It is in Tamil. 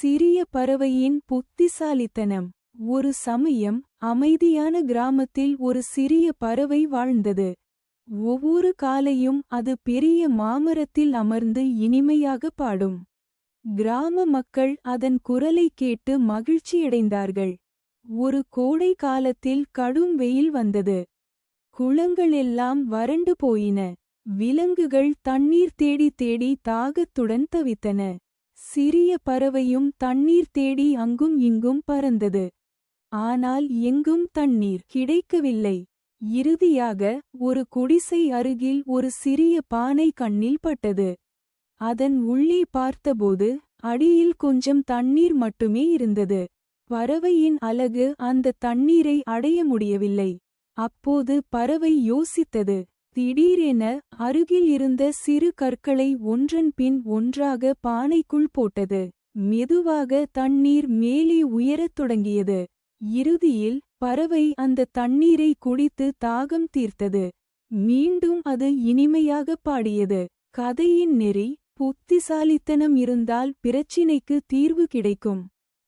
சிறிய பறவையின் புத்திசாலித்தனம். ஒரு சமயம் அமைதியான கிராமத்தில் ஒரு சிறிய பறவை வாழ்ந்தது. ஒவ்வொரு காலையும் அது பெரிய மாமரத்தில் அமர்ந்து இனிமையாக பாடும். கிராம மக்கள் அதன் குரலை கேட்டு மகிழ்ச்சியடைந்தார்கள். ஒரு கோடை காலத்தில் கடும் வெயில் வந்தது. குளங்கள் எல்லாம் வறண்டு போயின. விலங்குகள் தண்ணீர் தேடி தேடி தாகத்துடன் தவித்தன. சிறிய பறவையும் தண்ணீர் தேடி அங்கும் இங்கும் பறந்தது. ஆனால் எங்கும் தண்ணீர் கிடைக்கவில்லை. இறுதியாக ஒரு குடிசை அருகில் ஒரு சிறிய பானை கண்ணில் பட்டது. அதன் உள்ளே பார்த்தபோது அடியில் கொஞ்சம் தண்ணீர் மட்டுமே இருந்தது. பறவையின் அலகு அந்த தண்ணீரை அடைய முடியவில்லை. அப்போது பறவை யோசித்தது. திடீரென அருகில் இருந்த சிறு கற்களை ஒன்றன் பின் ஒன்றாக பானைக்குள் போட்டது. மெதுவாக தண்ணீர் மேலே உயரத் தொடங்கியது. இறுதியில் பறவை அந்த தண்ணீரை குடித்து தாகம் தீர்த்தது. மீண்டும் அது இனிமையாக பாடியது. கதையின் நெறி: புத்திசாலித்தனம் இருந்தால் பிரச்சினைக்கு தீர்வு கிடைக்கும்.